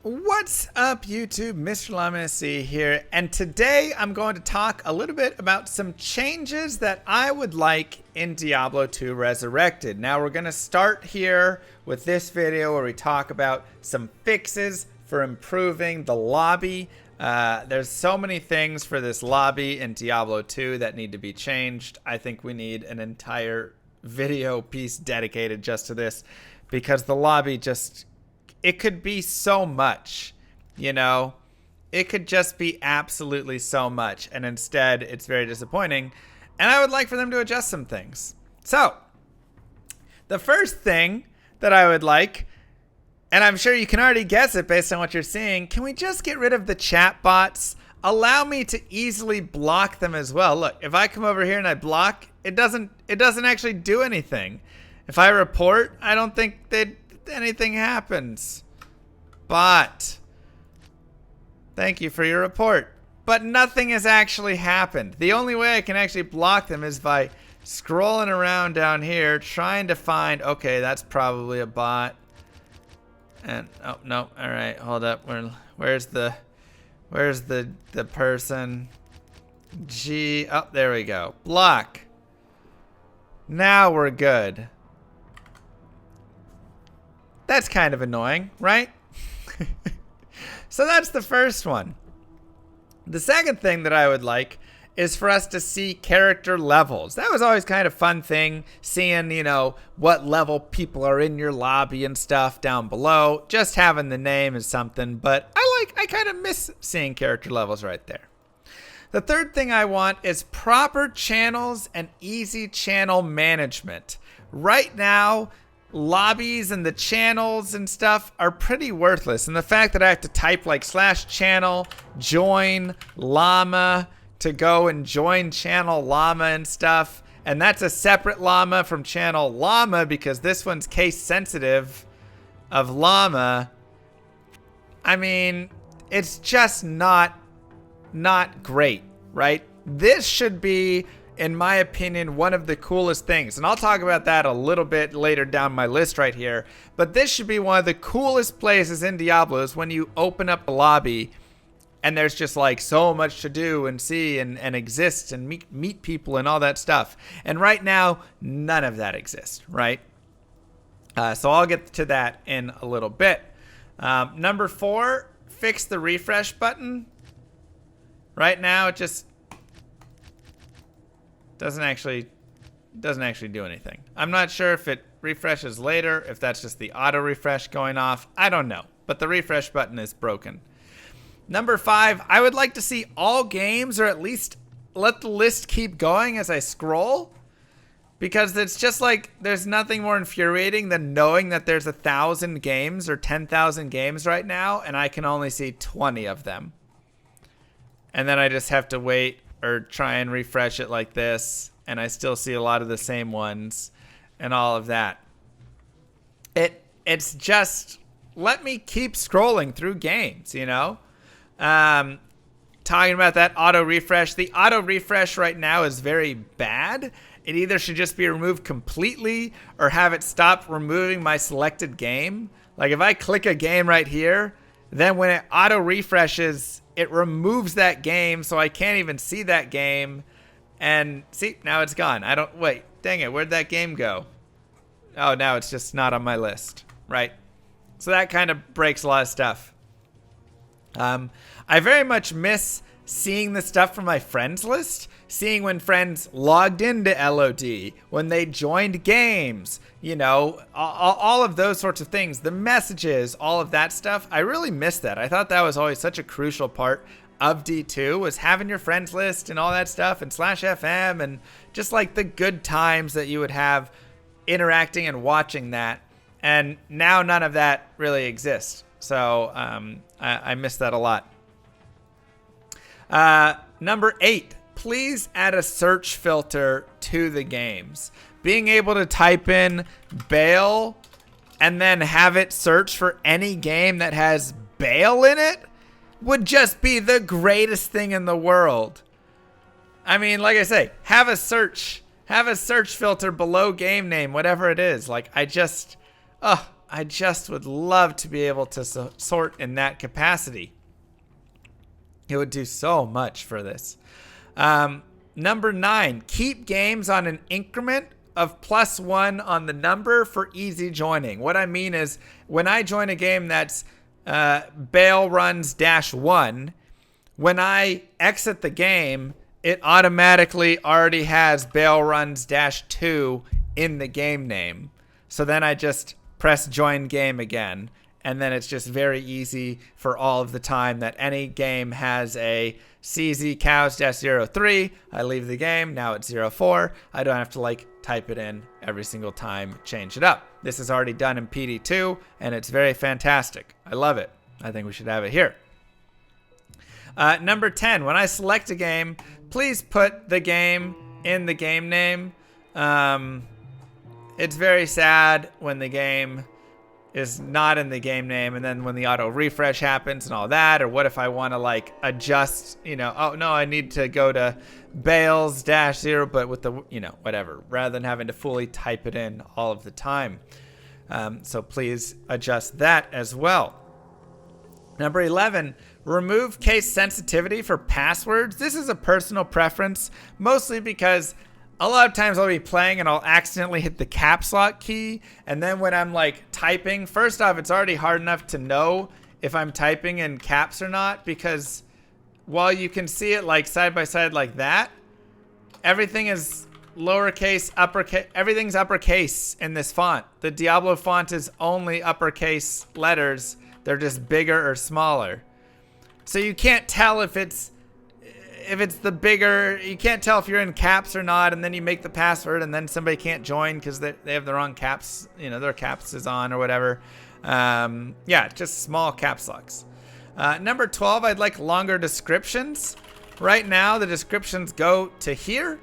What's up, YouTube? Mr. Llama here, and today I'm going to talk a little bit about some changes that I would like in Diablo 2 Resurrected. Now we're going to start here with this video where we talk about some fixes for improving the lobby. There's so many things for this lobby in Diablo 2 that need to be changed. I think we need an entire video piece dedicated just to this because the lobby just... it could be so much, you know? It could just be absolutely so much. And instead, it's very disappointing. And I would like for them to adjust some things. So, the first thing that I would like, and I'm sure you can already guess it based on what you're seeing, can we just get rid of the chat bots? Allow me to easily block them as well. Look, if I come over here and I block, it doesn't actually do anything. If I report, I don't think anything happens. But thank you for your report. But nothing has actually happened. The only way I can actually block them is by scrolling around down here trying to find, okay, that's probably a bot. And oh no, all right, hold up. Where's the person? G, oh, there we go. Block. Now we're good. That's kind of annoying, right? So that's the first one. The second thing that I would like is for us to see character levels. That was always kind of a fun thing, seeing, you know, what level people are in your lobby and stuff down below. Just having the name is something, but I kind of miss seeing character levels right there. The third thing I want is proper channels and easy channel management. Right now, lobbies and the channels and stuff are pretty worthless. And the fact that I have to type like /channel, join, llama to go and join channel llama and stuff. And that's a separate llama from channel llama because this one's case sensitive of llama. I mean, it's just not great, right? This should be, in my opinion, one of the coolest things. And I'll talk about that a little bit later down my list right here. But this should be one of the coolest places in Diablo is when you open up a lobby and there's just like so much to do and see and exist and meet people and all that stuff. And right now, none of that exists, right? So I'll get to that in a little bit. Number 4, fix the refresh button. Right now, it just doesn't actually do anything. I'm not sure if it refreshes later, if that's just the auto refresh going off. I don't know, but the refresh button is broken. Number 5, I would like to see all games, or at least let the list keep going as I scroll, because it's just like there's nothing more infuriating than knowing that there's 1,000 games or 10,000 games right now, and I can only see 20 of them. And then I just have to wait or try and refresh it like this, and I still see a lot of the same ones and all of that. It's just, let me keep scrolling through games, you know? Talking about that auto refresh. The auto refresh right now is very bad. It either should just be removed completely or have it stop removing my selected game. Like if I click a game right here, then when it auto refreshes, it removes that game, so I can't even see that game. And see, now it's gone. Wait, dang it, where'd that game go? Oh, now it's just not on my list, right? So that kind of breaks a lot of stuff. I very much miss seeing the stuff from my friends list, seeing when friends logged into LOD, when they joined games, you know, all of those sorts of things, the messages, all of that stuff. I really miss that. I thought that was always such a crucial part of D2, was having your friends list and all that stuff, and /FM, and just like the good times that you would have interacting and watching that. And now none of that really exists. So I miss that a lot. Number 8, please add a search filter to the games. Being able to type in Bale and then have it search for any game that has Bale in it would just be the greatest thing in the world. I mean, like I say, have a search filter below game name, whatever it is. Like, I just, I just would love to be able to sort in that capacity. It would do so much for this. Number 9, keep games on an increment of +1 on the number for easy joining. What I mean is when I join a game that's bail runs -1, when I exit the game, it automatically already has bail runs -2 in the game name. So then I just press join game again. And then it's just very easy for all of the time that any game has a CZ cows -03. I leave the game. Now it's 04. I don't have to like type it in every single time, change it up. This is already done in PD2 and it's very fantastic. I love it. I think we should have it here. Number 10, when I select a game, please put the game in the game name. It's very sad when the game is not in the game name, and then when the auto refresh happens and all that, or what if I want to like adjust, oh no, I need to go to bails -0, but with the, whatever, rather than having to fully type it in all of the time. So please adjust that as well. Number 11, remove case sensitivity for passwords. This is a personal preference, mostly because a lot of times I'll be playing and I'll accidentally hit the caps lock key. And then when I'm like typing, first off, it's already hard enough to know if I'm typing in caps or not, because while you can see it like side by side like that, everything is lowercase, uppercase, everything's uppercase in this font. The Diablo font is only uppercase letters. They're just bigger or smaller. So you can't tell if it's the bigger, you can't tell if you're in caps or not, and then you make the password and then somebody can't join because they have the wrong caps, their caps is on or whatever. Yeah, just small caps locks. Number 12, I'd like longer descriptions. Right now, the descriptions go to here.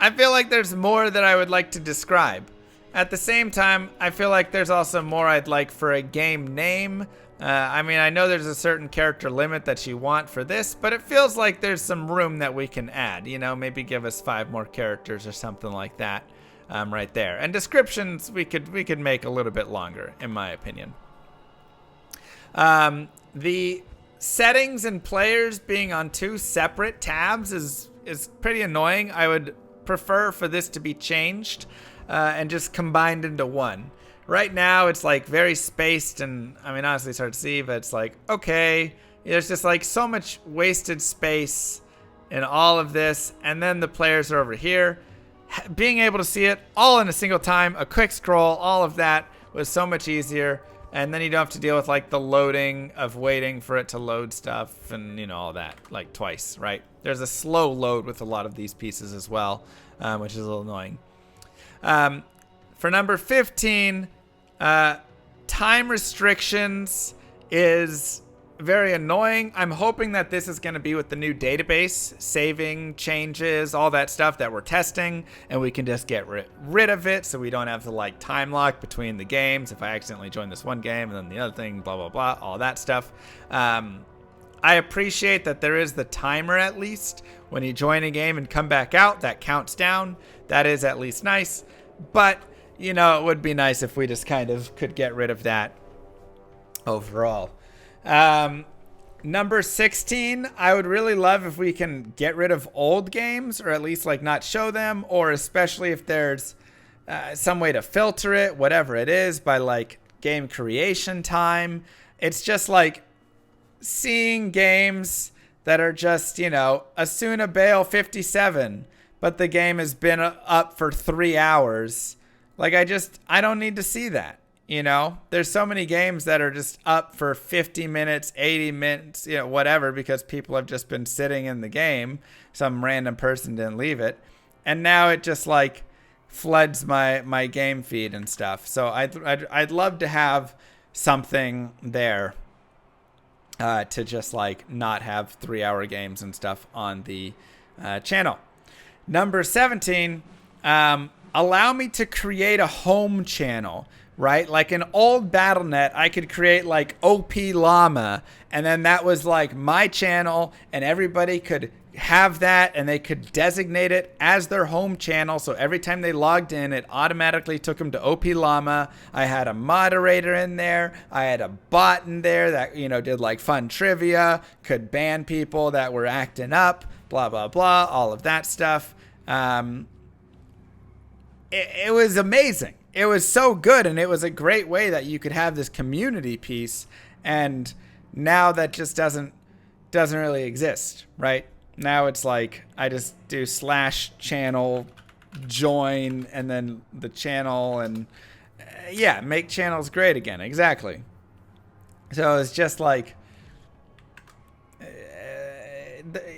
I feel like there's more that I would like to describe. At the same time, I feel like there's also more I'd like for a game name. I mean, I know there's a certain character limit that you want for this, but it feels like there's some room that we can add. Maybe give us 5 more characters or something like that right there. And descriptions we could make a little bit longer, in my opinion. The settings and players being on 2 separate tabs is pretty annoying. I would prefer for this to be changed and just combined into one. Right now, it's like very spaced, and I mean, honestly, it's hard to see, but it's like, okay, there's just like so much wasted space in all of this, and then the players are over here. Being able to see it all in a single time, a quick scroll, all of that was so much easier, and then you don't have to deal with like the loading of waiting for it to load stuff and, all that, like twice, right? There's a slow load with a lot of these pieces as well, which is a little annoying. For number 15, time restrictions is very annoying. I'm hoping that this is going to be with the new database, saving changes, all that stuff that we're testing, and we can just get rid of it so we don't have to like time lock between the games if I accidentally join this one game and then the other thing, blah, blah, blah, all that stuff. I appreciate that there is the timer at least. When you join a game and come back out, that counts down. That is at least nice. But it would be nice if we just kind of could get rid of that overall. Number 16, I would really love if we can get rid of old games, or at least like not show them, or especially if there's some way to filter it, whatever it is, by like game creation time. It's just like seeing games that are just, Asuna Bail 57, but the game has been up for 3 hours. Like, I don't need to see that, There's so many games that are just up for 50 minutes, 80 minutes, whatever, because people have just been sitting in the game. Some random person didn't leave it. And now it just, like, floods my game feed and stuff. So I'd love to have something there to just, like, not have 3-hour games and stuff on the channel. Number 17, allow me to create a home channel, right? Like an old Battle.net, I could create like OP Llama, and then that was like my channel, and everybody could have that, and they could designate it as their home channel. So every time they logged in, it automatically took them to OP Llama. I had a moderator in there. I had a bot in there that, did like fun trivia, could ban people that were acting up, blah, blah, blah, all of that stuff. It was amazing. It was so good, and it was a great way that you could have this community piece. And now that just doesn't really exist, right? Now it's like I just do /channel join and then the channel, and make channels great again. Exactly. So it's just like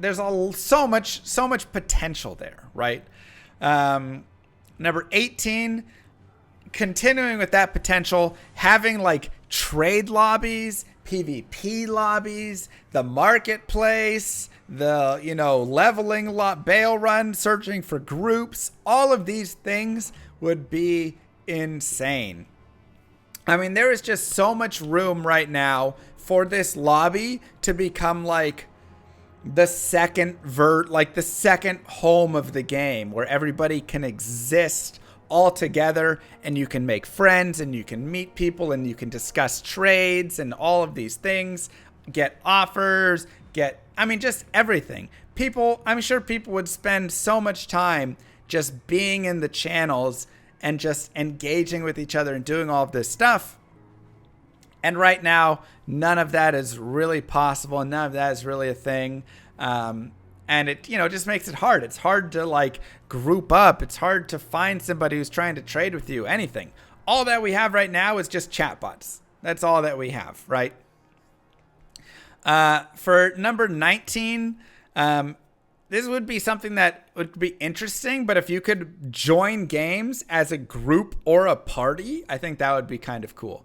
there's so much potential there, right? Number 18, continuing with that potential, having like trade lobbies, PvP lobbies, the marketplace, the, leveling bail run, searching for groups. All of these things would be insane. I mean, there is just so much room right now for this lobby to become like the second home of the game, where everybody can exist all together, and you can make friends, and you can meet people, and you can discuss trades and all of these things, get offers, just everything. I'm sure people would spend so much time just being in the channels and just engaging with each other and doing all of this stuff. And right now, none of that is really possible, and none of that is really a thing. And it, just makes it hard. It's hard to like group up. It's hard to find somebody who's trying to trade with you, anything. All that we have right now is just chatbots. That's all that we have, right? For number 19, this would be something that would be interesting, but if you could join games as a group or a party, I think that would be kind of cool.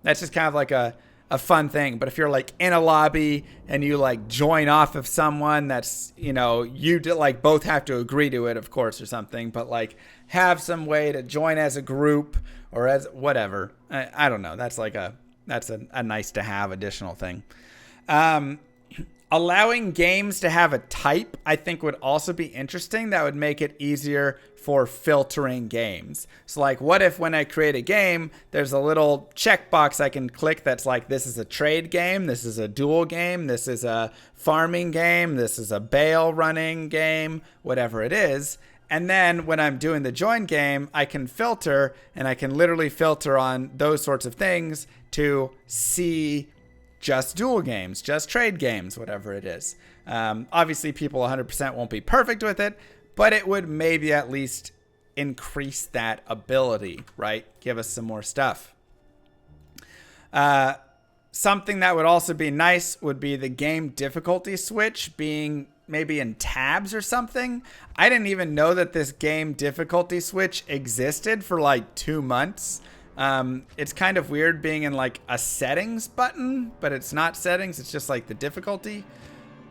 That's just kind of like a fun thing. But if you're like in a lobby and you like join off of someone that's, you like both have to agree to it, of course, or something, but like have some way to join as a group or as whatever. I don't know. That's a nice to have additional thing. Allowing games to have a type, I think, would also be interesting. That would make it easier for filtering games. So like, what if when I create a game, there's a little checkbox I can click that's like, this is a trade game, this is a duel game, this is a farming game, this is a bail running game, whatever it is. And then when I'm doing the join game, I can filter, and I can literally filter on those sorts of things to see just duel games, just trade games, whatever it is. Obviously, people 100% won't be perfect with it, but it would maybe at least increase that ability, right? Give us some more stuff. Something that would also be nice would be the game difficulty switch being maybe in tabs or something. I didn't even know that this game difficulty switch existed for like 2 months. It's kind of weird being in like a settings button, but it's not settings. It's just like the difficulty.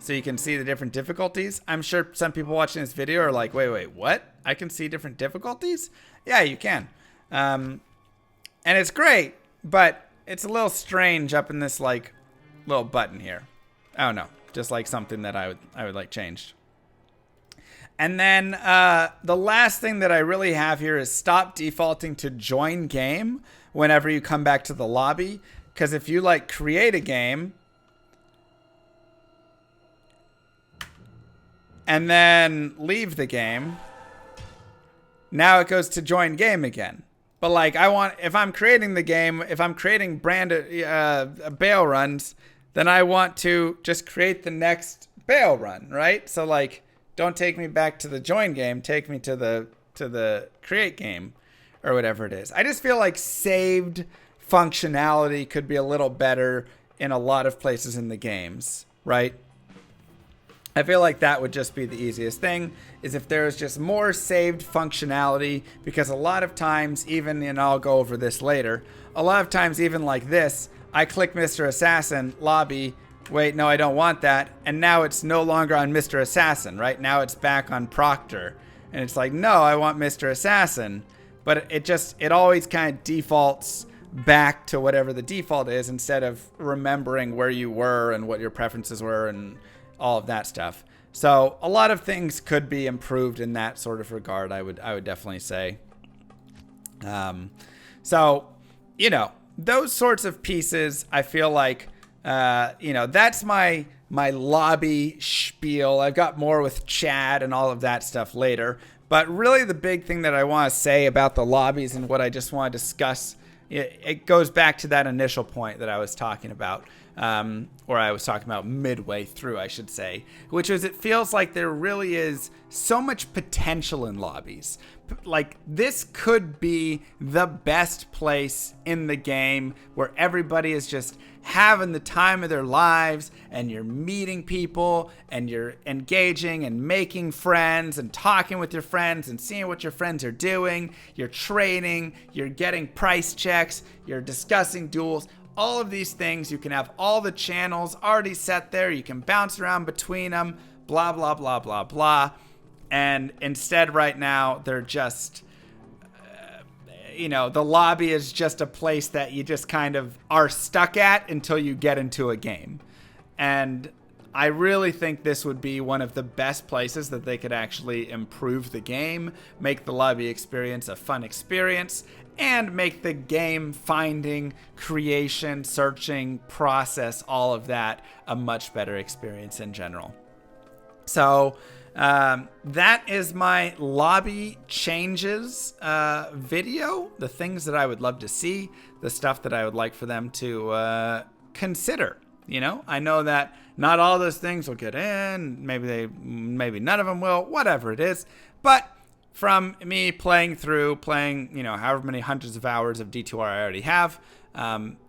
So you can see the different difficulties. I'm sure some people watching this video are like, wait, what? I can see different difficulties? Yeah, you can. And it's great, but it's a little strange up in this like little button here. I don't know. Just like something that I would like changed. And then the last thing that I really have here is stop defaulting to join game whenever you come back to the lobby. Because if you like create a game and then leave the game, now it goes to join game again. But like if I'm creating the game, if I'm creating bail runs, then I want to just create the next bail run, right? So like, don't take me back to the join game. Take me to the create game or whatever it is. I just feel like saved functionality could be a little better in a lot of places in the games, right? I feel like that would just be the easiest thing, is if there is just more saved functionality, because a lot of times, even, and I'll go over this later, a lot of times even like this, I click Mr. Assassin, lobby, wait, no, I don't want that. And now it's no longer on Mr. Assassin, right? Now it's back on Proctor. And it's like, no, I want Mr. Assassin. But it always kind of defaults back to whatever the default is, instead of remembering where you were and what your preferences were and all of that stuff. So a lot of things could be improved in that sort of regard. I would definitely say. So, you know, those sorts of pieces, I feel like, you know, that's my lobby spiel. I've got more with Chad and all of that stuff later. But really the big thing that I want to say about the lobbies and what I just want to discuss, it goes back to that initial point that I was talking about, or I was talking about midway through, I should say, which is it feels like there really is so much potential in lobbies. Like, this could be the best place in the game where everybody is just having the time of their lives, and you're meeting people, and you're engaging and making friends and talking with your friends and seeing what your friends are doing. You're trading, you're getting price checks, you're discussing duels. All of these things, you can have all the channels already set there. You can bounce around between them, blah, blah, blah, blah, blah. And instead right now, they're just, you know, the lobby is just a place that you just kind of are stuck at until you get into a game. And I really think this would be one of the best places that they could actually improve the game, make the lobby experience a fun experience, and make the game finding, creation, searching, process, all of that a much better experience in general. So that is my lobby changes video, the things that I would love to see, the stuff that I would like for them to consider. You know, I know that not all those things will get in, maybe none of them will, whatever it is, but from me playing, you know, however many hundreds of hours of D2R I already have,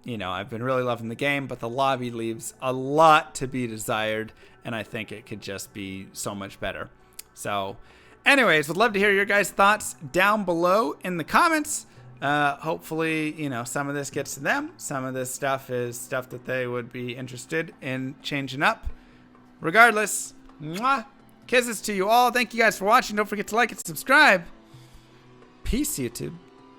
you know, I've been really loving the game, but the lobby leaves a lot to be desired, and I think it could just be so much better. So, anyways, would love to hear your guys' thoughts down below in the comments. Hopefully, you know, some of this gets to them. Some of this stuff is stuff that they would be interested in changing up. Regardless, mwah, kisses to you all. Thank you guys for watching. Don't forget to like and subscribe. Peace, YouTube.